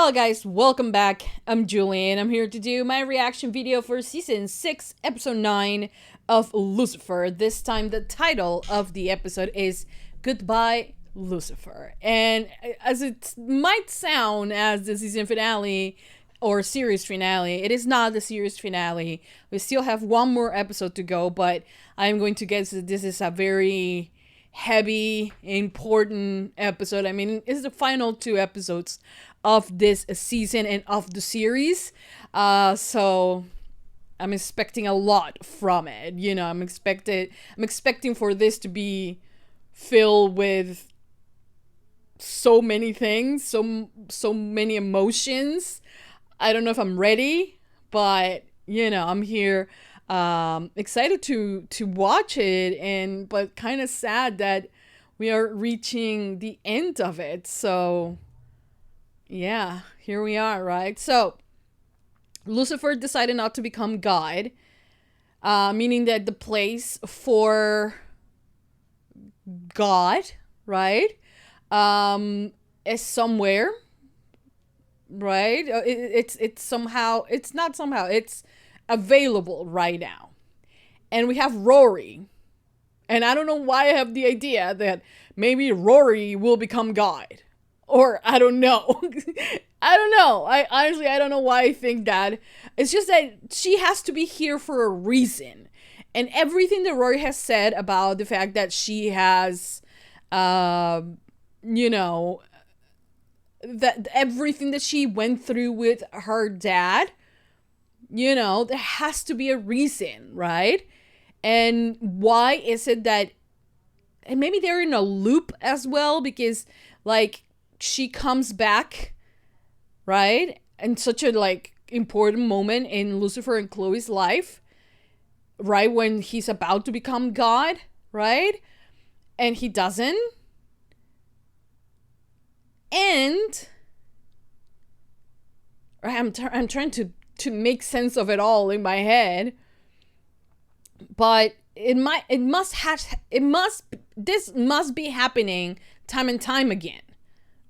Hello guys, welcome back. I'm Julie and I'm here to do my reaction video for season 6 episode 9 of Lucifer. This time the title of the episode is Goodbye Lucifer. And as it might sound as the season finale or series finale, it is not the series finale. We still have one more episode to go, but I'm going to guess that this is a very heavy, important episode. I mean, it's the final 2 episodes of this season and of the series, so I'm expecting a lot from it. You know, I'm expecting for this to be filled with so many things, so many emotions. I don't know if I'm ready, but you know, I'm here, excited to watch it, but kind of sad that we are reaching the end of it. So yeah, here we are, right? So Lucifer decided not to become God, meaning that the place for God, right, is somewhere, right? It's available right now. And we have Rory. And I don't know why I have the idea that maybe Rory will become God. Or I don't know. I don't know. I don't know why I think that. It's just that she has to be here for a reason. And everything that Rory has said about the fact that she has, you know, that everything that she went through with her dad, you know, there has to be a reason, right? And why is it that, and maybe they're in a loop as well, because like she comes back, right? And such a like important moment in Lucifer and Chloe's life, right? When he's about to become God, right? And he doesn't. And I'm trying to make sense of it all in my head, but this must be happening time and time again,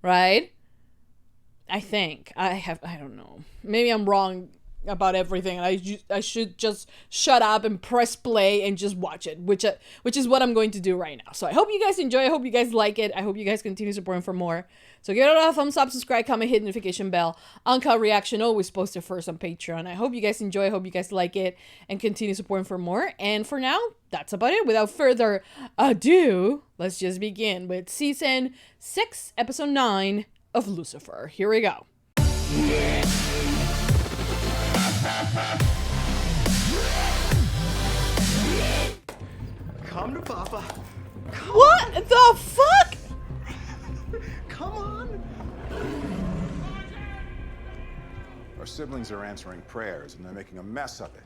right? I think I don't know, maybe I'm wrong about everything, and I should just shut up and press play and just watch it, which is what I'm going to do right now. So I hope you guys enjoy, I hope you guys like it, I hope you guys continue supporting for more. So give it a thumbs up, subscribe, comment, hit notification bell. Uncut reaction always posted first on Patreon. I hope you guys enjoy, I hope you guys like it, and continue supporting for more. And for now, that's about it. Without further ado, let's just begin with season 6 episode 9 of Lucifer. Here we go. Come to Papa. What the fuck? Come on. Our siblings are answering prayers and they're making a mess of it.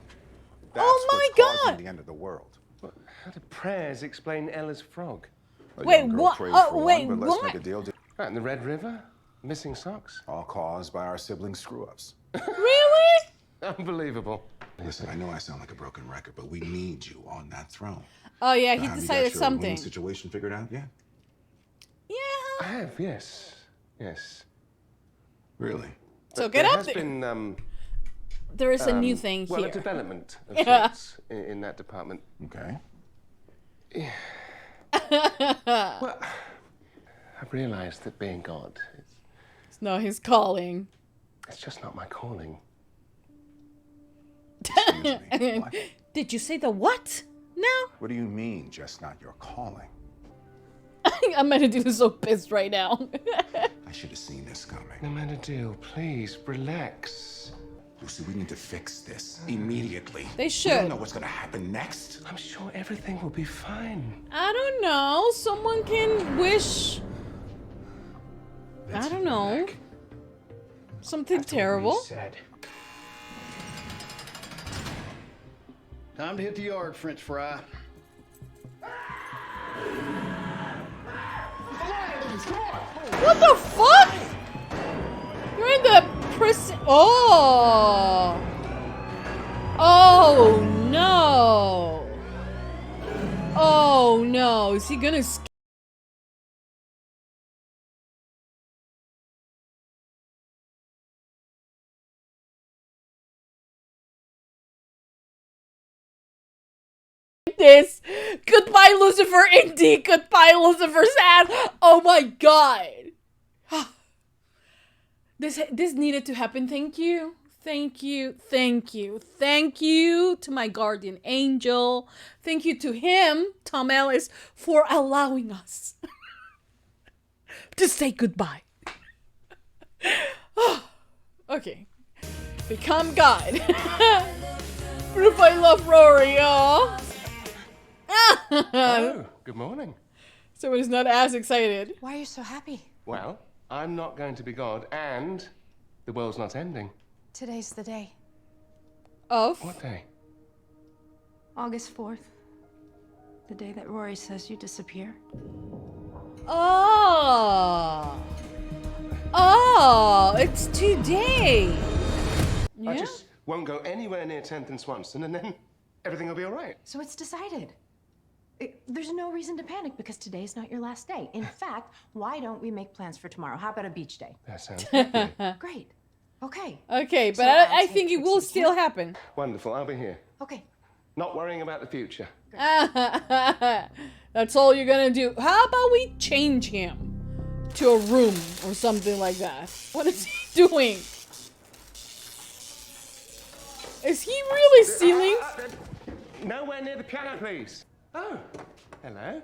That's Oh my what's causing God. the end of the world. How do prayers explain Ella's frog? A Wait, young girl what? prayed Oh, for wait, one, but let's what? make a deal. Right, in the Red River? Missing socks? All caused by our siblings' screw-ups. Really? Unbelievable. Listen, I know I sound like a broken record, but we need you on that throne. Oh yeah, Now, he have you decided got your something. winning situation figured out yet? I Yeah. have, yes. Yes. Really? So But get there up has there. been, There is a new thing well, here. a development of Yeah. sorts in that department. Okay. Well, I've realized that being God, No, he's calling. it's just not my calling. Excuse me. What? Did you say the what? No. What do you mean, just not your calling? I'm gonna do so pissed right now. I should have seen this coming. No matter deal, please, relax. Lucy, we need to fix this immediately. They We should. don't know what's gonna happen next. I'm sure everything will be fine. I don't know. Someone can wish. I don't know. Something terrible. Said. Time to hit the yard, French fry. What the fuck? You're in the prison. Oh. Oh no. Oh no. Is he gonna like this. Goodbye, Lucifer. Indeed, goodbye, Lucifer. Sad. Oh my god. This needed to happen. Thank you. Thank you. Thank you. Thank you to my guardian angel. Thank you to him, Tom Ellis, for allowing us to say goodbye. Okay. Become God. Proof I love Rory, oh. Oh, good morning. So he's not as excited. Why are you so happy? Well, I'm not going to be God, and the world's not ending. Today's the day. Of? What day? August 4th. The day that Rory says you disappear. Oh. Oh, it's today. Yeah. I just won't go anywhere near 10th and Swanson, and then everything will be all right. So it's decided. There's no reason to panic because today's not your last day. In fact, why don't we make plans for tomorrow? How about a beach day? That sounds lovely. Great. Okay. Okay, but So I I'll think take it will Trixie's still hand. happen. Wonderful, I'll be here. Okay. Not worrying about the future. That's all you're gonna do. How about we change him to a room or something like that? What is he doing? Is he really stealing? Nowhere near the piano, please. Oh, hello.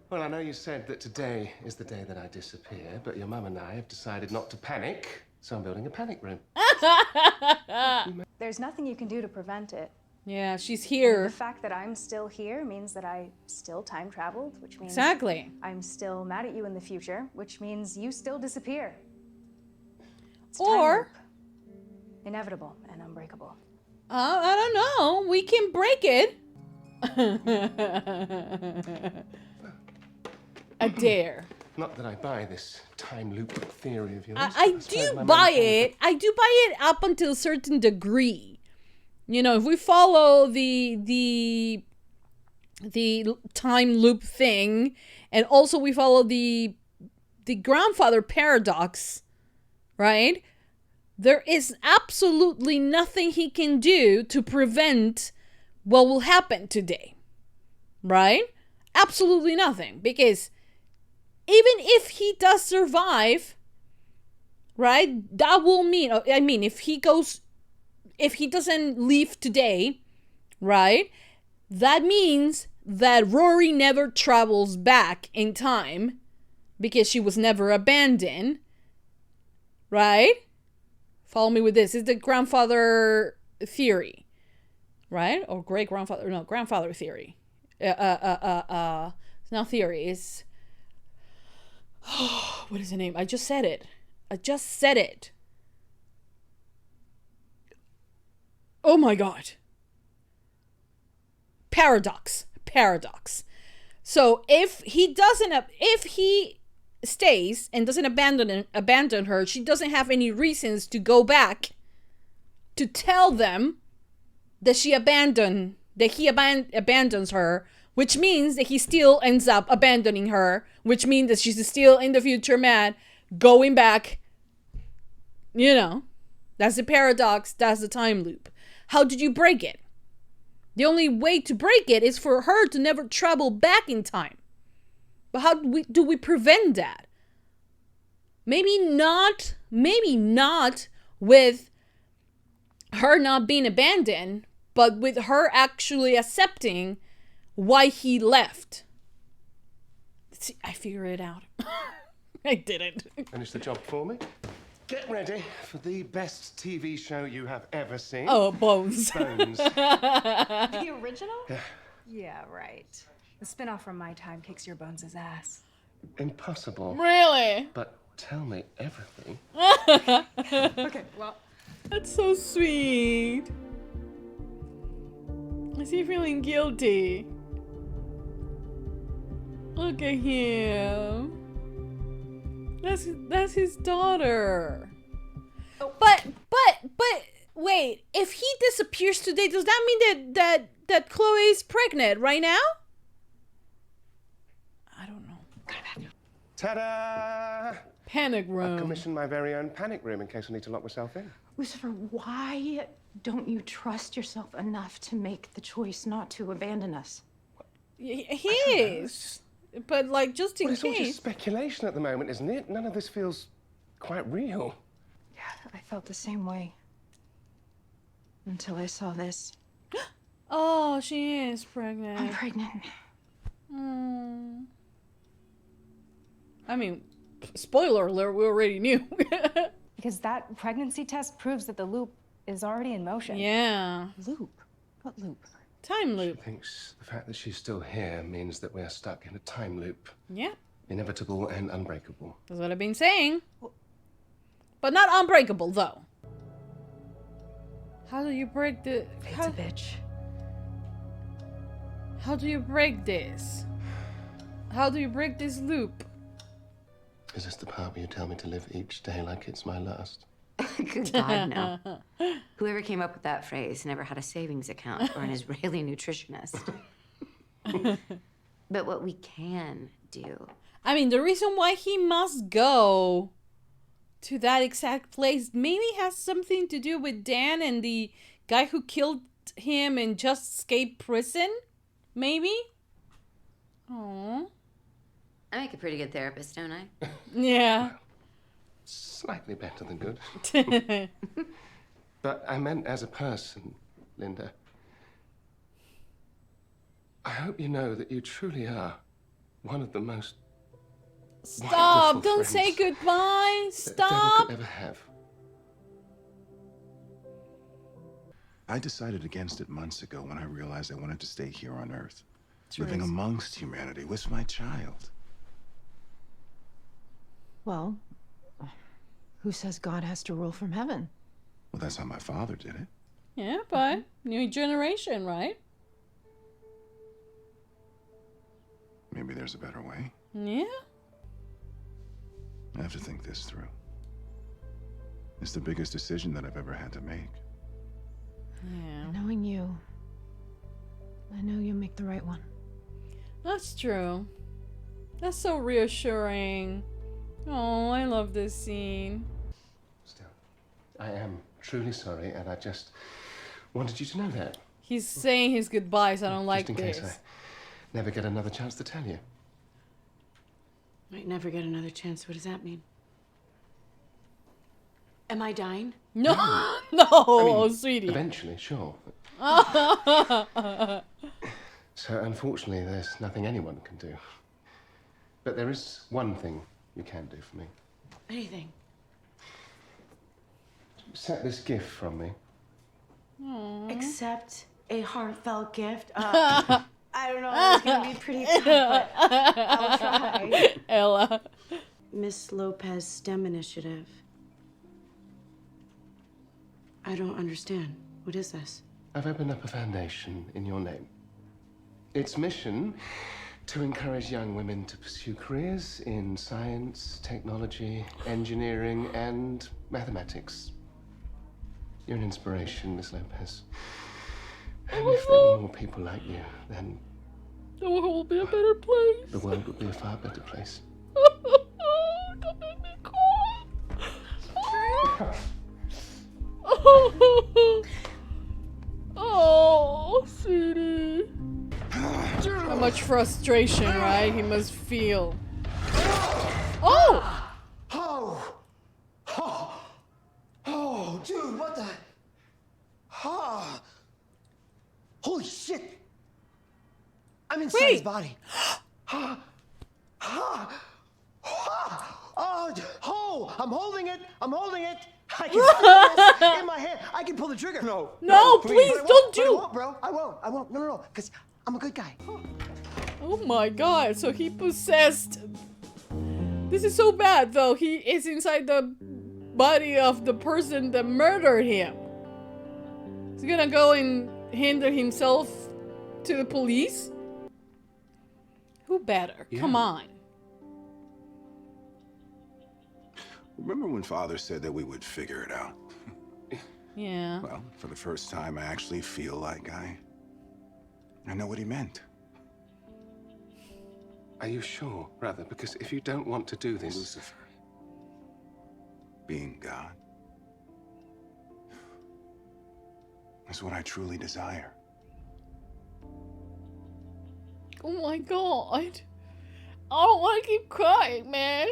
Well, I know you said that today is the day that I disappear, but your mum and I have decided not to panic, so I'm building a panic room. There's nothing you can do to prevent it. Yeah, she's The here. fact that I'm still here means that I still time traveled, which means Exactly. I'm still mad at you in the future, which means you still disappear. It's time Or, loop. Inevitable and unbreakable. I don't know. We can break it. A dare. Not that I buy this time loop theory of yours. I do buy it. I do buy it up until a certain degree. You know, if we follow the time loop thing, and also we follow the grandfather paradox, right? There is absolutely nothing he can do to prevent what will happen today, right? Absolutely nothing, because even if he does survive, right, that will mean, I mean, if he doesn't leave today, right, that means that Rory never travels back in time because she was never abandoned, right? Follow me with this. It's the grandfather theory, right? Or great grandfather, no, grandfather theory. It's not theory, it's, what is the name? I just said it. Oh my god. Paradox. So if he stays and doesn't abandon her, she doesn't have any reasons to go back to tell them that he abandons her, which means that he still ends up abandoning her, which means that she's still in the future mad, going back. You know, that's the paradox, that's the time loop. How did you break it? The only way to break it is for her to never travel back in time. But how do we prevent that? Maybe not with her not being abandoned, but with her actually accepting why he left. See, I figured it out. I didn't. Finish the job for me. Get ready for the best TV show you have ever seen. Oh, Bones. Bones. The original? Yeah, right. The spinoff from My Time kicks your Bones' ass. Impossible. Really? But tell me everything. Okay, well, That's so sweet. Is he feeling guilty? Look at him. That's his daughter. Oh. But wait, if he disappears today, does that mean that Chloe's pregnant right now? I don't know. Ta-da! Panic I've room. commissioned my very own panic room in case I need to lock myself in. Lucifer, why Don't you trust yourself enough to make the choice not to abandon us? He is. But, like, just in Well, it's all case. just speculation at the moment, isn't it? None of this feels quite real. Yeah, I felt the same way. Until I saw this. Oh, she is pregnant. I'm pregnant. I mean, spoiler alert, we already knew. Because that pregnancy test proves that the loop is already in motion. Yeah. Loop? What loop? Time loop. She thinks the fact that she's still here means that we're stuck in a time loop. Yeah. Inevitable and unbreakable. That's what I've been saying. But not unbreakable, though. How do you break the... It's a bitch. How do you break this? How do you break this loop? Is this the part where you tell me to live each day like it's my last? Good God, no. Whoever came up with that phrase never had a savings account or an Israeli nutritionist. But what we can do... I mean, the reason why he must go to that exact place maybe has something to do with Dan and the guy who killed him and just escaped prison? Maybe? Aww. I make a pretty good therapist, don't I? Yeah. Slightly better than good. But I meant as a person, Linda. I hope you know that you truly are one of the most Stop! wonderful Don't say friends goodbye! that Devil Stop! could ever have. I decided against it months ago when I realized I wanted to stay here on Earth. Living amongst humanity with my child. Well, who says God has to rule from heaven? Well, that's how my father did it. Yeah, but new generation, right? Maybe there's a better way. Yeah. I have to think this through. It's the biggest decision that I've ever had to make. Yeah. Knowing you, I know you'll make the right one. That's true. That's so reassuring. Oh, I love this scene. Still, I am truly sorry, and I just wanted you to know that. He's saying his goodbyes. I don't like Just in this. case I never get another chance to tell you. Might never get another chance. What does that mean? Am I dying? No, no, I mean, oh, sweetie. Eventually, sure. So, unfortunately, there's nothing anyone can do. But there is one thing you can do for me. Anything. Accept this gift from me. Accept a heartfelt gift. I don't know. It's gonna be pretty tough, but I'll try. Ella. Miss Lopez STEM Initiative. I don't understand. What is this? I've opened up a foundation in your name. Its mission to encourage young women to pursue careers in science, technology, engineering, and mathematics. You're an inspiration, Miss Lopez. And if there were more people like you, then The world will be a better place. the world would be a far better place. Don't make me cry. Oh, sweetie. How much frustration, right? He must feel. Oh! Oh! Oh! Oh, dude, what the? Oh! Holy shit! I'm inside his body. Oh, I'm holding it. I'm holding it. I can feel this in my hand. I can pull the trigger. No, please But I don't won't, do. I won't, bro. I won't. No, because I'm a good guy. Oh my god, so he possessed. This is so bad though. He is inside the body of the person that murdered him. Is he gonna go and hinder himself to the police? Who better? Yeah. Come on. Remember when Father said that we would figure it out? Yeah. Well, for the first time, I actually feel like I know what he meant. Are you sure, brother? Because if you don't want to do this... Lucifer. Being God. is what I truly desire. Oh my god. I don't want to keep crying, man.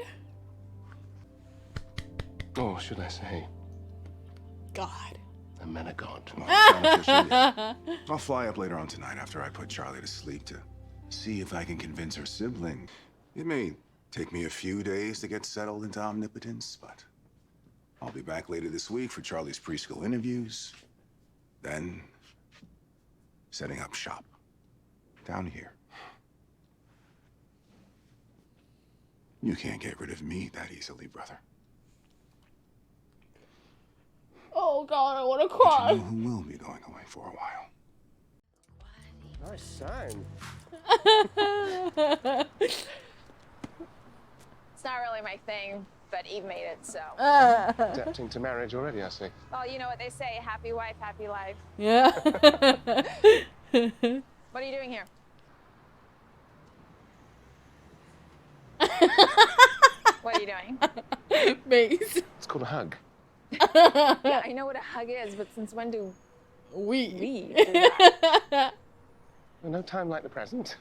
Or should I say, God. the men of God. Well, it's not official yet. I'll fly up later on tonight after I put Charlie to sleep to see if I can convince her sibling. It may take me a few days to get settled into omnipotence, but I'll be back later this week for Charlie's preschool interviews. Then, setting up shop. Down here. You can't get rid of me that easily, brother. Oh god, I want to But cry. you know who will be going away for a while? Nice sign. It's not really my thing, but Eve made it, so. Adapting to marriage already, I see. Well, you know what they say, happy wife, happy life. Yeah. What are you doing here? What are you doing? Mace. It's called a hug. Yeah, I know what a hug is, but since when do we do that? Well, no time like the present.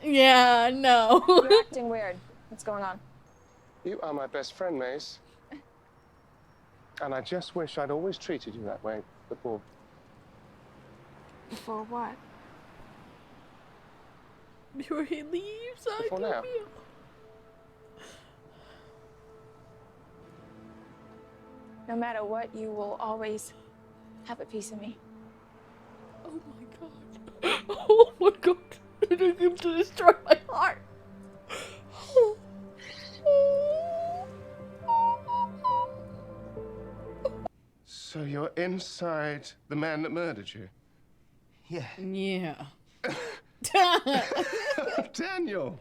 Yeah, no. You're acting weird. What's going on? You are my best friend, Mace. And I just wish I'd always treated you that way before. Before what? Before he leaves, Before now. No matter what, you will always have a piece of me. Oh my god. Oh my god. You're going to destroy my heart. So you're inside the man that murdered you? Yeah. Yeah. Daniel!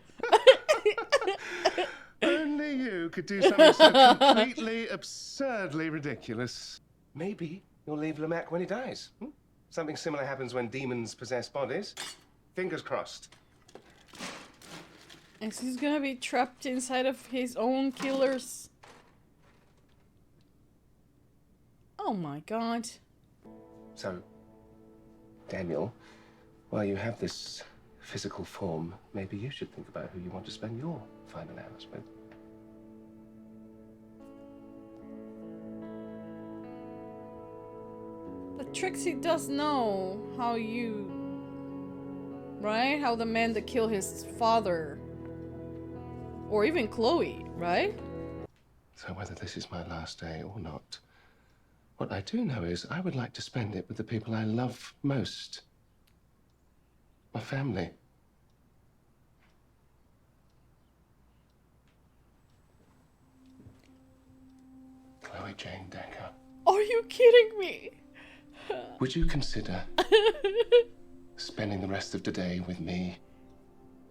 Only you could do something so completely, absurdly ridiculous. Maybe you'll leave Lamech when he dies. Something similar happens when demons possess bodies. Fingers crossed. And he's gonna be trapped inside of his own killers. Oh my god. So, Daniel, while you have this physical form, maybe you should think about who you want to spend your final hours with. But Trixie does know how you... Right? How the man that killed his father. Or even Chloe, right? So whether this is my last day or not, what I do know is I would like to spend it with the people I love most. My family. Chloe Jane Decker. Are you kidding me? Would you consider spending the rest of the day with me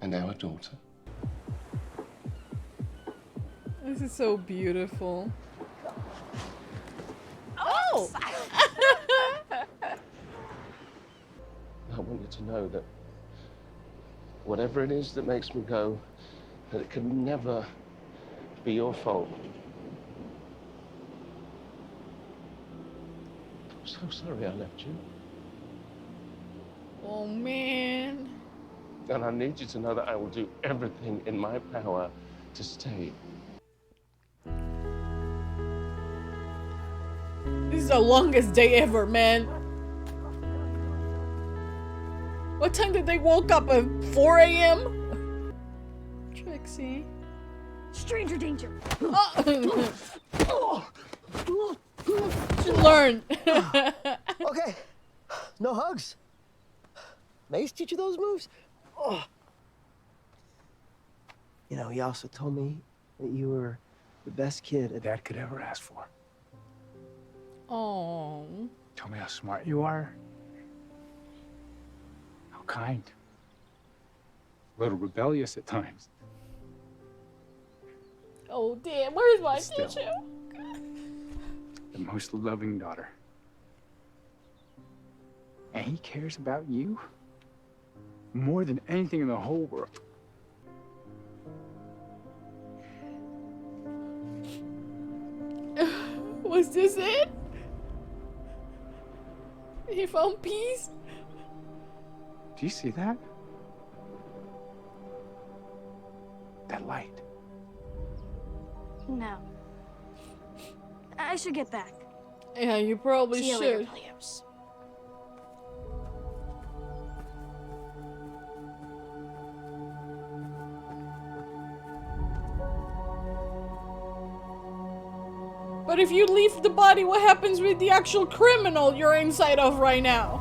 and our daughter? This is so beautiful. Oh! I want you to know that whatever it is that makes me go, that it can never be your fault. I'm so sorry I left you. Oh man. And I need you to know that I will do everything in my power to stay. This is the longest day ever, man. What time did they woke up at 4 a.m.? Trixie. Stranger danger. Should learn. Okay. No hugs. Mace teach you those moves? Oh. You know, he also told me that you were the best kid a dad could ever ask for. Oh. Tell me how smart you are. How kind. A little rebellious at times. Oh damn, where's my Still. tissue? The most loving daughter. And he cares about you more than anything in the whole world. Was this it? He found peace. Do you see that? That light. No. I should get back. Yeah, you probably See you later, should. Williams. But if you leave the body, what happens with the actual criminal you're inside of right now?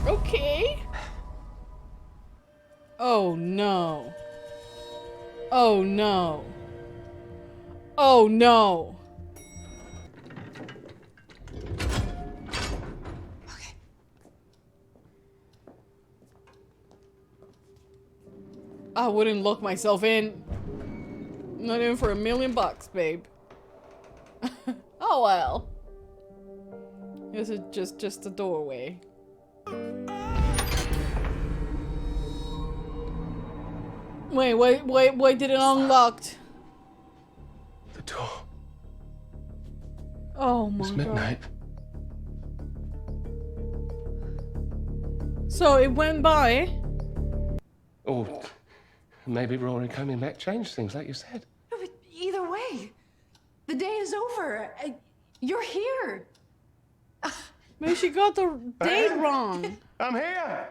Okay. Oh no. Oh no. Oh no. I wouldn't lock myself in. Not even for $1,000,000, babe. Oh well. This is just a doorway. Wait, did it unlocked? The door. Oh my It's god. midnight. So it went by. Oh, maybe Rory coming back changed things, like you said. No, but either way, the day is over. You're here. Maybe she got the date wrong. I'm here.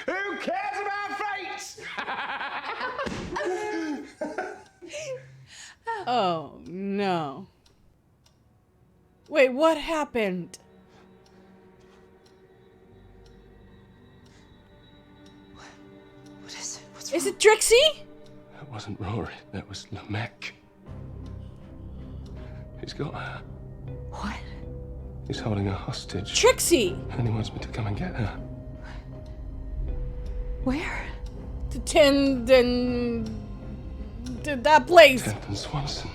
Who cares about fates? Oh no. Wait, what happened? What is it? What's Is it Trixie? That wasn't Rory. That was Lamech. He's got her. What? He's holding her hostage. Trixie! And he wants me to come and get her. Where? To that place. Captain Swanson.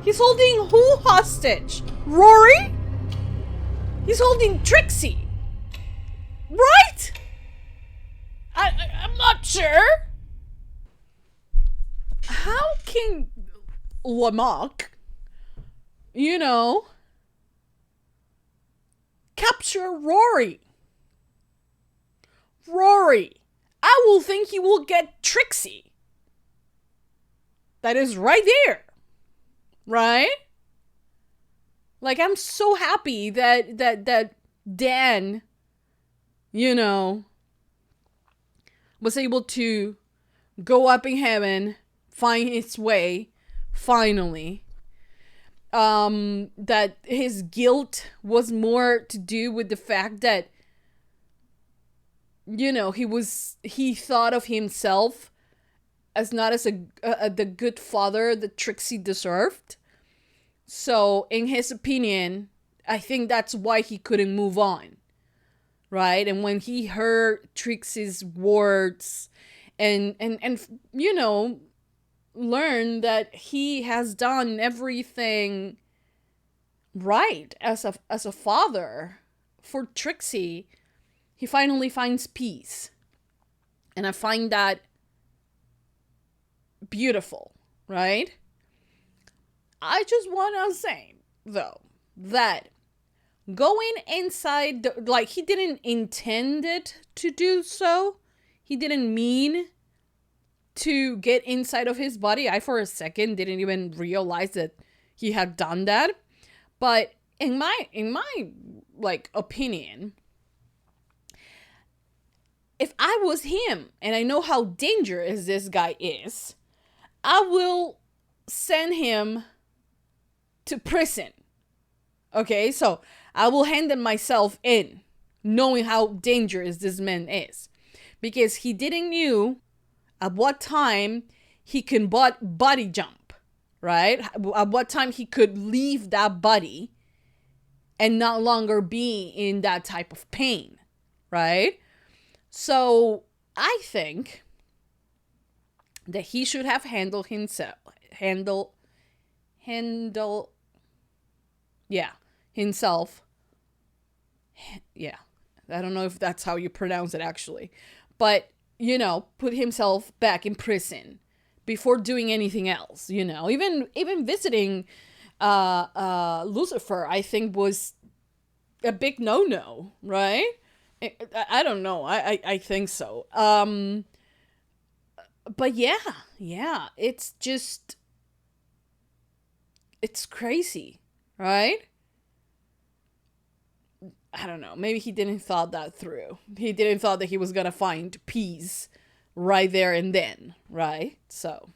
He's holding who hostage? Rory? He's holding Trixie. Right? I'm not sure. How can Lamech, capture Rory? Rory, I will think he will get Trixie. That is right there. Right? Like, I'm so happy that Dan, was able to go up in heaven, find his way, finally. That his guilt was more to do with the fact that, he thought of himself as not as the good father that Trixie deserved. So, in his opinion, I think that's why he couldn't move on. Right? And when he heard Trixie's words and learned that he has done everything right as a father for Trixie, he finally finds peace. And I find that beautiful, right? I just want to say, though, that going inside, he didn't intend it to do so. He didn't mean to get inside of his body. I, for a second, didn't even realize that he had done that. But in my opinion, if I was him and I know how dangerous this guy is, I will send him to prison. Okay, so I will hand him myself in, knowing how dangerous this man is. Because he didn't knew at what time he can body jump, right? At what time he could leave that body and not longer be in that type of pain, right? So I think that he should have handled himself. Yeah. I don't know if that's how you pronounce it actually. But, put himself back in prison before doing anything else, even visiting Lucifer, I think, was a big no-no, right? I don't know. I think so. But yeah, it's just, it's crazy, right? I don't know. Maybe he didn't thought that through. He didn't thought that he was gonna find peace right there and then, right? So,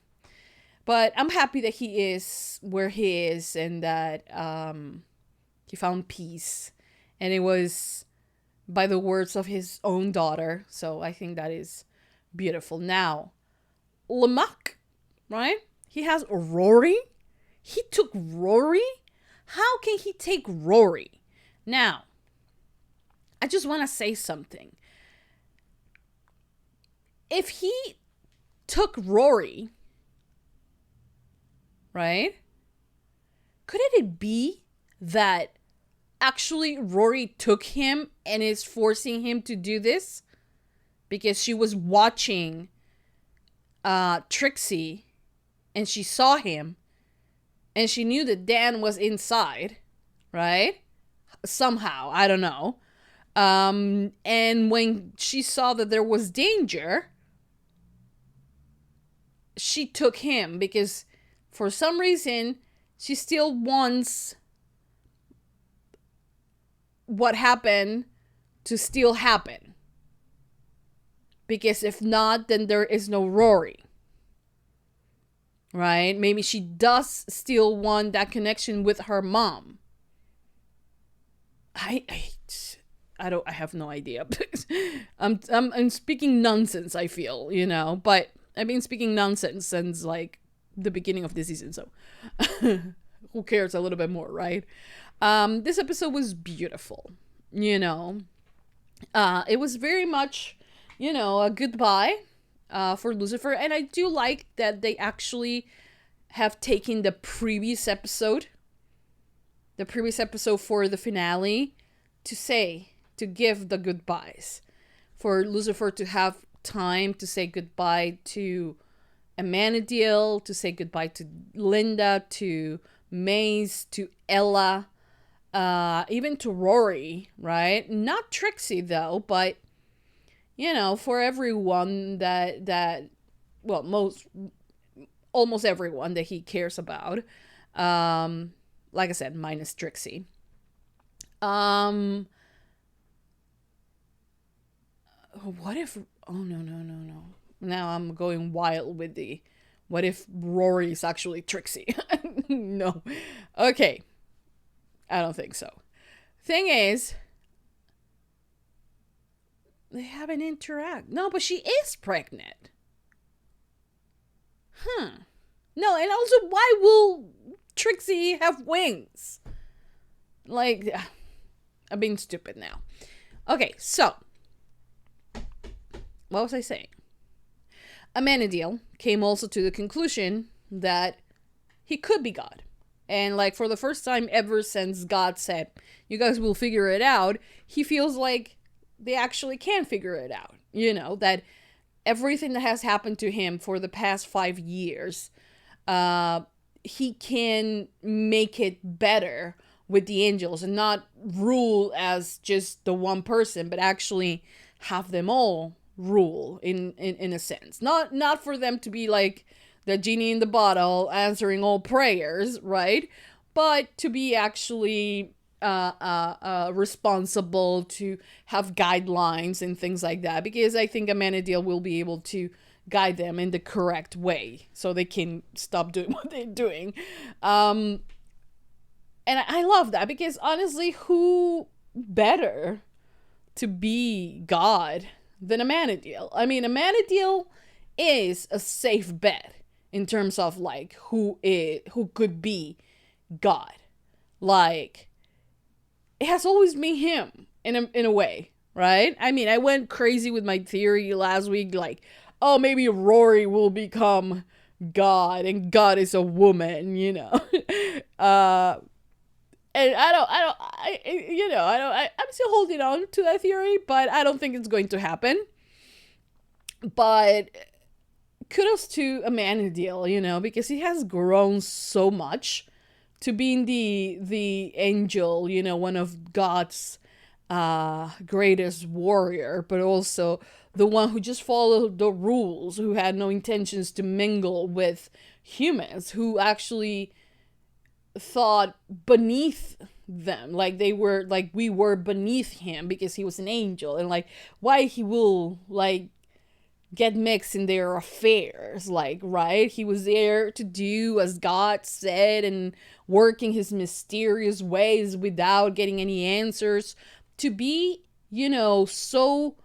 but I'm happy that he is where he is and that he found peace, and it was by the words of his own daughter. So I think that is beautiful. Now, Lamach, right? He has Rory. He took Rory. How can he take Rory? Now, I just want to say something. If he took Rory, right? Couldn't it be that actually Rory took him and is forcing him to do this? Because she was watching Trixie and she saw him and she knew that Dan was inside, right? Somehow, I don't know. And when she saw that there was danger, she took him because for some reason she still wants what happened to still happen. Because if not, then there is no Rory. Right? Maybe she does still want that connection with her mom. I have no idea. I'm speaking nonsense, I feel, you know, but I've been speaking nonsense since like the beginning of the season, so who cares a little bit more, right? This episode was beautiful, you know. It was very much, you know, a goodbye for Lucifer, and I do like that they actually have taken the previous episode for the finale to give the goodbyes, for Lucifer to have time to say goodbye to Amenadiel, to say goodbye to Linda, to Maze, to Ella, even to Rory, right? Not Trixie though, but you know, for everyone that almost everyone that he cares about. Like I said, minus Trixie. What if... Oh, no. Now I'm going wild with the... What if Rory is actually Trixie? No. Okay. I don't think so. Thing is... They haven't interacted. No, but she is pregnant. No, and also, why will Trixie have wings? Like... I'm being stupid now. Okay, so... What was I saying? Amenadiel came also to the conclusion that he could be God. And like for the first time ever since God said, you guys will figure it out, he feels like they actually can figure it out. You know, that everything that has happened to him for the past 5 years, he can make it better with the angels and not rule as just the one person, but actually have them all rule in a sense. Not for them to be like the genie in the bottle answering all prayers, right? But to be actually responsible, to have guidelines and things like that, because I think Amenadiel will be able to guide them in the correct way so they can stop doing what they're doing. And I love that, because honestly, who better to be God than Amenadiel? I mean, Amenadiel is a safe bet in terms of like who could be God. Like, it has always been him in a way, right? I mean, I went crazy with my theory last week, like, oh, maybe Rory will become God and God is a woman, you know. And I'm still holding on to that theory, but I don't think it's going to happen. But kudos to Amenadiel, you know, because he has grown so much to being the angel, you know, one of God's greatest warrior, but also the one who just followed the rules, who had no intentions to mingle with humans, who actually thought beneath them, like they were, like we were beneath him because he was an angel, and like why he will like get mixed in their affairs, like, right? He was there to do as God said and working his mysterious ways without getting any answers, to be, you know, so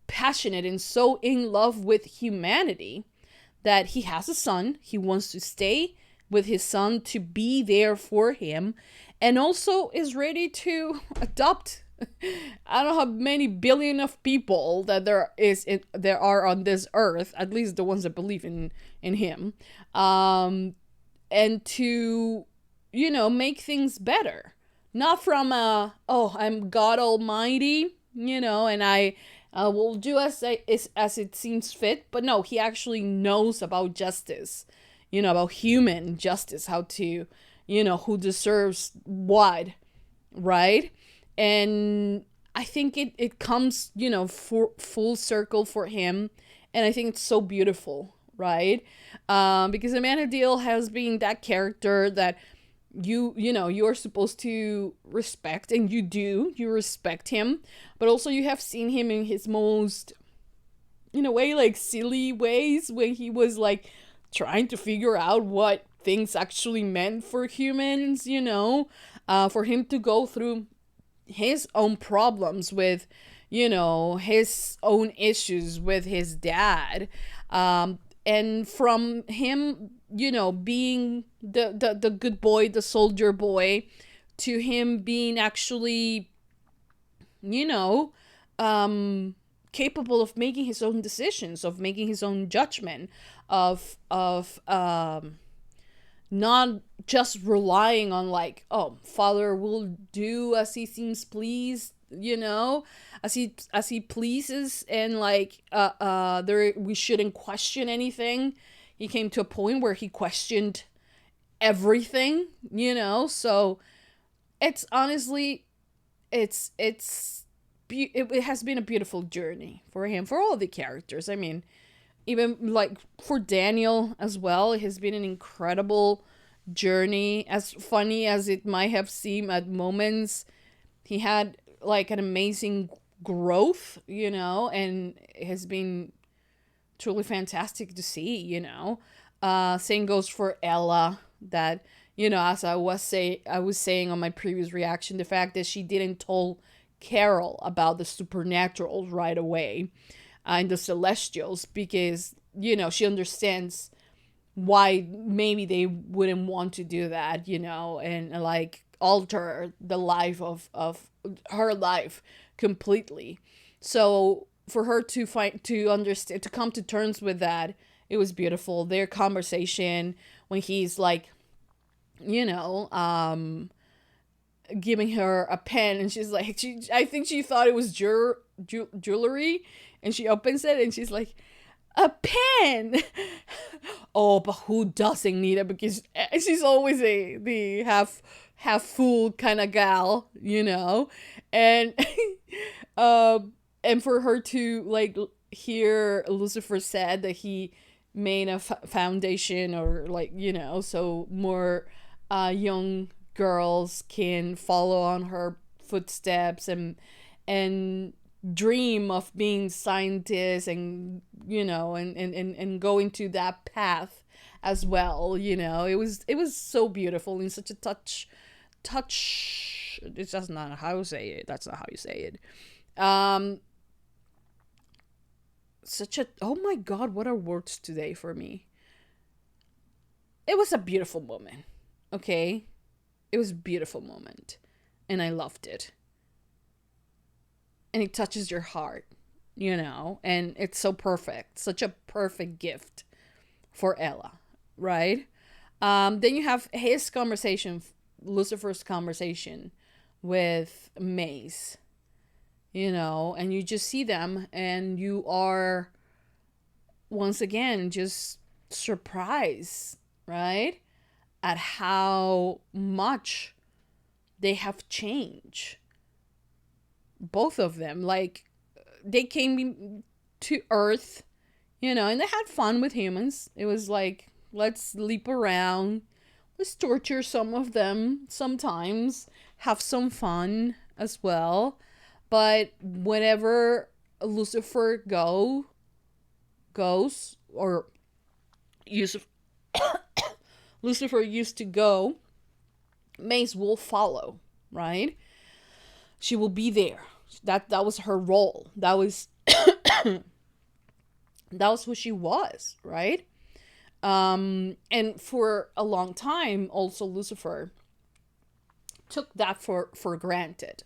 passionate and so in love with humanity that he has a son. He wants to stay with his son, to be there for him, and also is ready to adopt I don't know how many billion of people that there are on this earth, at least the ones that believe in him, and to, you know, make things better, not from I'm God Almighty, you know, and I will do as it seems fit, but no, he actually knows about justice, you know, about human justice, how to, you know, who deserves what, right? And I think it comes, you know, full circle for him. And I think it's so beautiful, right? Because the Man of Steel has been that character that you know, you're supposed to respect, and you respect him. But also you have seen him in his most, in a way, like silly ways, when he was like trying to figure out what things actually meant for humans, you know, for him to go through his own problems with, you know, his own issues with his dad, and from him, you know, being the good boy, the soldier boy, to him being actually, you know, capable of making his own decisions, of making his own judgment, of not just relying on like, oh, father will do as he seems pleased, you know, as he pleases, and like we shouldn't question anything. He came to a point where he questioned everything, you know. So it's honestly, it has been a beautiful journey for him, for all the characters. I mean, even like for Daniel as well, it has been an incredible journey. As funny as it might have seemed at moments, he had like an amazing growth, you know, and it has been truly fantastic to see, you know. Same goes for Ella, that, you know, as I was saying on my previous reaction, the fact that she didn't tell Carol about the supernaturals right away, and the celestials, because, you know, she understands why maybe they wouldn't want to do that, you know, and like alter the life of her life completely. So for her to understand, to come to terms with that, it was beautiful. Their conversation when he's like, you know, giving her a pen, and she's like, I think she thought it was jewelry, and she opens it and she's like, a pen. Oh, but who doesn't need it? Because she's always the half fool kind of gal, you know. And and for her to like hear Lucifer said that he made a foundation, or like, you know, so more young girls can follow on her footsteps and dream of being scientists, and, you know, and go into that path as well, you know. It was so beautiful, and such a touch. It's just not how you say it. That's not how you say it. Such a, oh my god, what are words today for me? It was a beautiful moment. Okay, it was a beautiful moment, and I loved it. And it touches your heart, you know, and it's so perfect. Such a perfect gift for Ella, right? Then you have his conversation, Lucifer's conversation with Maze, you know, and you just see them, and you are once again just surprised, right? at how much they have changed. Both of them. Like, they came to Earth, you know, and they had fun with humans. It was like, let's sleep around. Let's torture some of them sometimes. Have some fun as well. But whenever Lucifer goes, or Lucifer used to go, Mace will follow, right? She will be there. That was her role. That was that was who she was, right? And for a long time, also Lucifer took that for granted.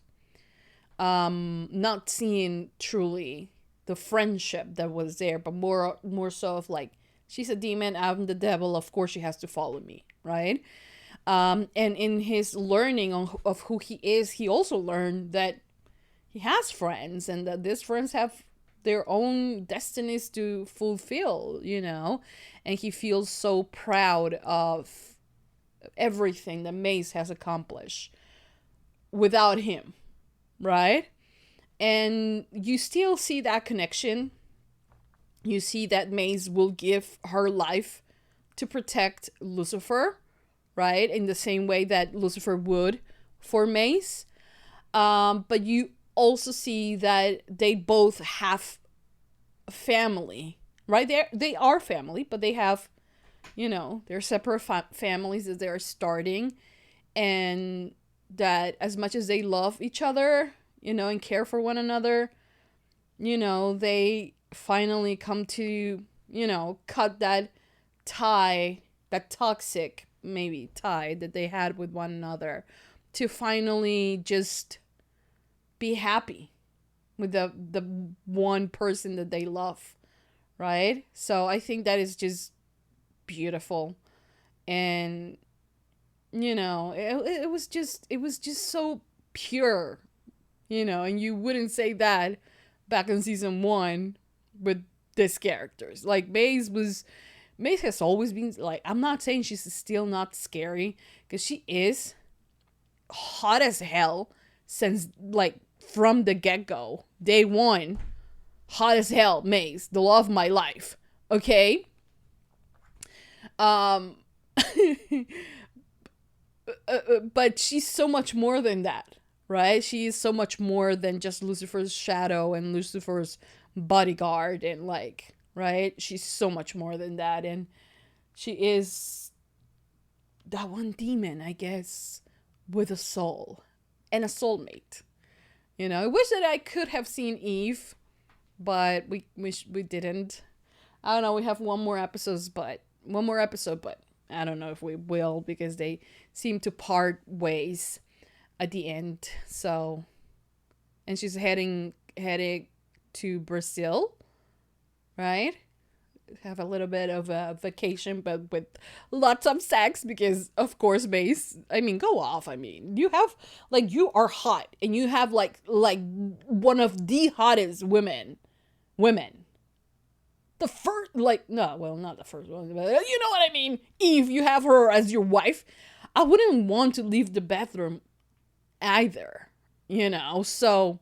Not seeing truly the friendship that was there, but more so of like, she's a demon, I'm the devil, of course she has to follow me, right? And in his learning of who he is, he also learned that he has friends, and that these friends have their own destinies to fulfill, you know? And he feels so proud of everything that Mace has accomplished without him, right? And you still see that connection. You see that Mace will give her life to protect Lucifer, right? In the same way that Lucifer would for Mace. But you also see that they both have family, right? They are family, but they have, you know, they're separate families that they're starting. And that as much as they love each other, you know, and care for one another, you know, they finally come to, you know, cut that tie, that toxic maybe tie that they had with one another, to finally just be happy with the one person that they love, right? So I think that is just beautiful. And you know, it was just so pure, you know, and you wouldn't say that back in season 1 with these characters. Like, Mace has always been, like, I'm not saying she's still not scary, because she is hot as hell since, like, from the get-go. Day 1, hot as hell, Mace, the love of my life, okay? But she's so much more than that, right? She is so much more than just Lucifer's shadow and Lucifer's bodyguard, and like, right? She's so much more than that, and she is that one demon, I guess, with a soul and a soulmate. You know, I wish that I could have seen Eve, but we didn't. I don't know. We have one more episode, but I don't know if we will, because they seem to part ways at the end. So, and she's heading to Brazil, right? Have a little bit of a vacation, but with lots of sex, because of course, Mace, I mean, go off. I mean, you have, like, you are hot, and you have like one of the hottest women. The first, like, no, well, not the first one, but you know what I mean. Eve, you have her as your wife. I wouldn't want to leave the bathroom either, you know, so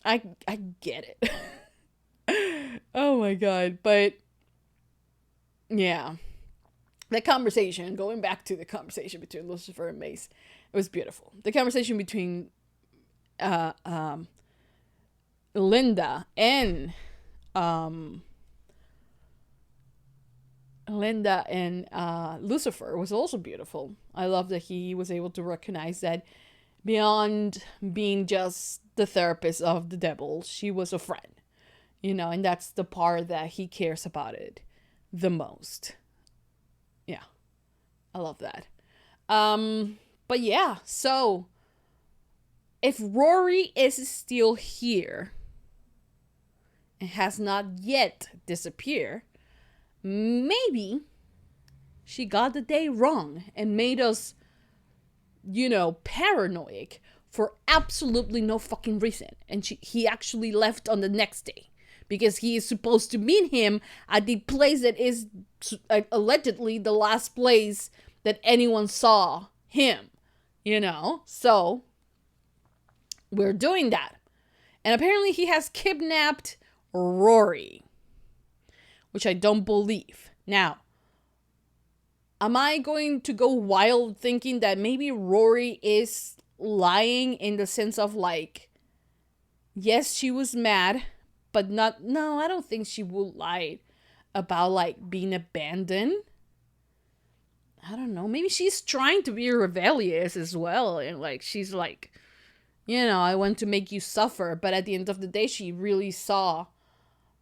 I get it. Oh my god. But yeah, the conversation, going back to the conversation between Lucifer and Mace, it was beautiful. The conversation between Linda and Lucifer was also beautiful. I love that he was able to recognize that beyond being just the therapist of the devil, she was a friend, you know, and that's the part that he cares about it the most. Yeah, I love that. But yeah, so if Rory is still here and has not yet disappeared, maybe she got the day wrong and made us, you know, paranoid for absolutely no fucking reason. And he actually left on the next day, because he is supposed to meet him at the place that is allegedly the last place that anyone saw him, So we're doing that. And apparently he has kidnapped Rory, which I don't believe. Now, am I going to go wild thinking that maybe Rory is lying in the sense of like, yes, she was mad, but no, I don't think she will lie about like being abandoned. I don't know. Maybe she's trying to be rebellious as well. And like, she's like, I want to make you suffer. But at the end of the day, she really saw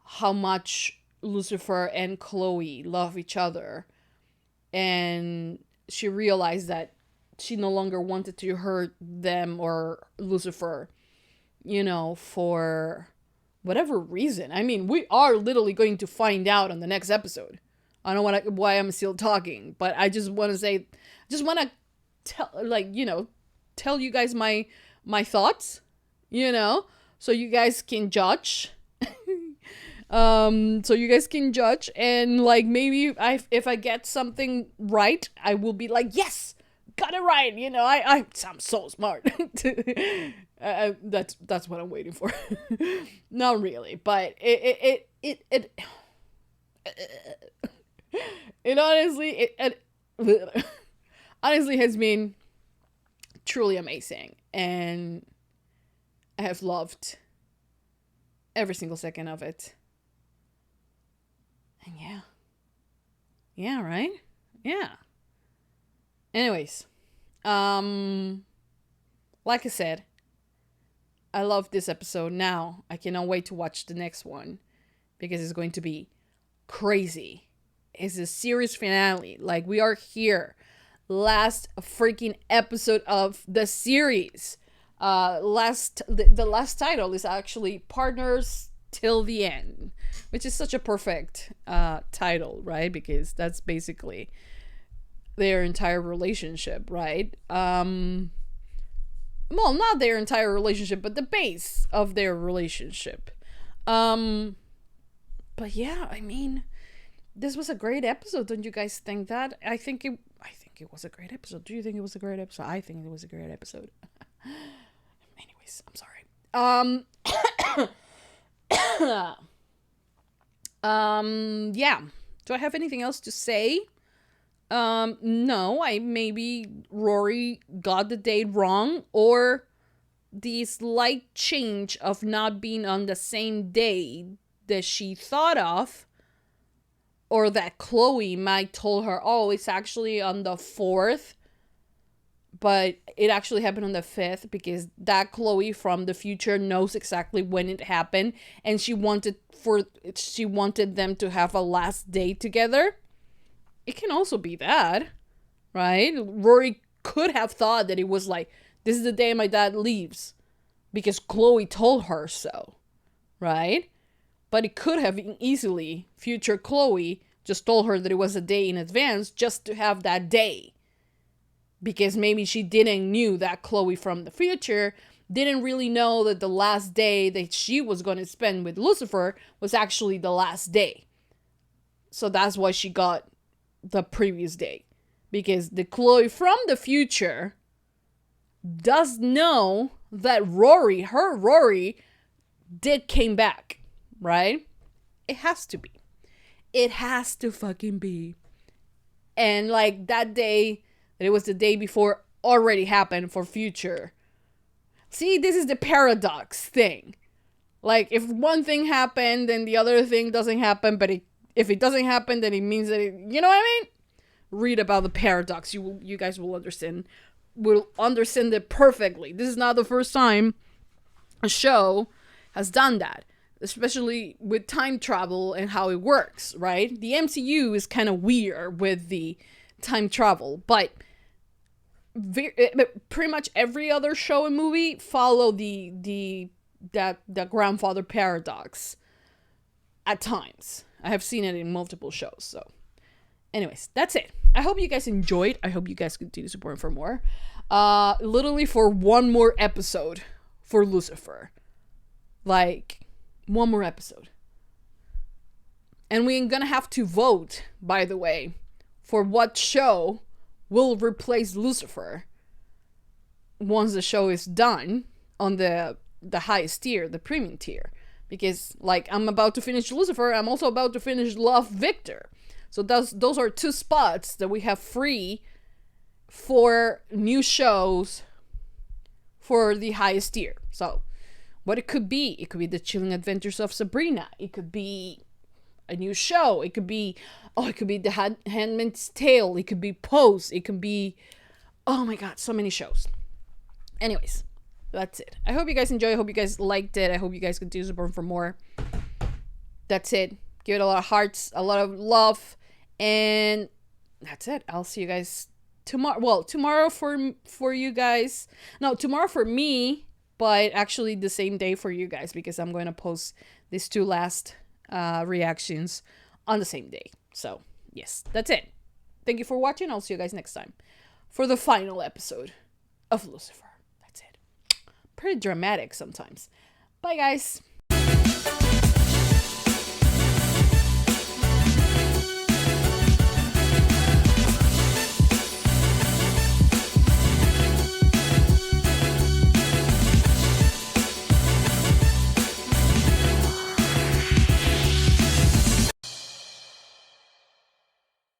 how much Lucifer and Chloe love each other. And she realized that she no longer wanted to hurt them or Lucifer, for whatever reason. I mean, we are literally going to find out on the next episode. I don't know why I'm still talking, but I just want to tell you guys my thoughts, so you guys can judge. So you guys can judge, and like maybe if I get something right, I will be like, yes, got it right. I'm so smart. That's what I'm waiting for. Not really, but it honestly has been truly amazing, and I have loved every single second of it. And yeah, right? Yeah. Anyways, like I said, I love this episode. Now I cannot wait to watch the next one because it's going to be crazy. It's a series finale. Like, we are here. Last freaking episode of the series. The last title is actually Partners Till the End, which is such a perfect title, right? Because that's basically their entire relationship, right? Well, not their entire relationship, but the base of their relationship. But yeah, I mean, this was a great episode. Don't you guys think that? I think it was a great episode. Do you think it was a great episode? I think it was a great episode. Anyways, I'm sorry. Yeah. Do I have anything else to say? No, maybe Rory got the date wrong, or the slight change of not being on the same day that she thought of, or that Chloe might told her, oh, it's actually on the 4th, but it actually happened on the 5th, because that Chloe from the future knows exactly when it happened, and she wanted them to have a last day together. It can also be that, right? Rory could have thought that it was like, this is the day my dad leaves, because Chloe told her so, right? But it could have been easily future Chloe just told her that it was a day in advance just to have that day. Because maybe she didn't knew that Chloe from the future didn't really know that the last day that she was going to spend with Lucifer was actually the last day. So that's why she got the previous day. Because the Chloe from the future does know that her Rory, did came back, right? It has to be. It has to fucking be. And like that day, that it was the day before, already happened for future. See, this is the paradox thing. Like, if one thing happened, then the other thing doesn't happen, but if it doesn't happen, then it means that you know what I mean? Read about the paradox. You guys will understand it perfectly. This is not the first time a show has done that, especially with time travel and how it works, right? The MCU is kind of weird with the time travel, but pretty much every other show and movie follow the grandfather paradox at times. I have seen it in multiple shows. So anyways, that's it. I hope you guys enjoyed. I hope you guys continue supporting for more. Literally for one more episode for Lucifer. Like, one more episode. And we're gonna have to vote, by the way, for what show will replace Lucifer once the show is done on the highest tier, the premium tier. Because, like, I'm about to finish Lucifer, I'm also about to finish Love Victor. So those are 2 spots that we have free for new shows for the highest tier. So, what it could be the Chilling Adventures of Sabrina. It could be a new show. It could be The Handmaid's Tale. It could be Pose. It could be, oh my god, so many shows. Anyways, that's it. I hope you guys enjoy. I hope you guys liked it. I hope you guys continue supporting for more. That's it. Give it a lot of hearts, a lot of love, and that's it. I'll see you guys tomorrow. Well, tomorrow for you guys. No, tomorrow for me, but actually the same day for you guys, because I'm going to post these 2 last reactions on the same day. So, yes, that's it. Thank you for watching. I'll see you guys next time for the final episode of Lucifer. That's it. Pretty dramatic sometimes. Bye, guys.